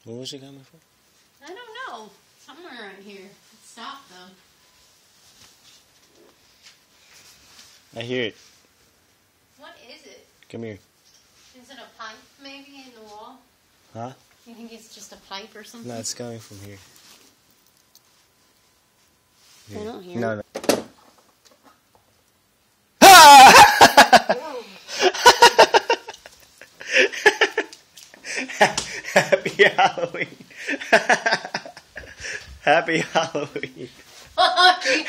What was it coming from? I don't know. Somewhere right here. It stopped though. I hear it. What is it? Come here. Is it a pipe maybe in the wall? Huh? You think it's just a pipe or something? No, it's coming from here. I don't hear No, it. no. Happy Halloween. Happy Halloween. Fuck you.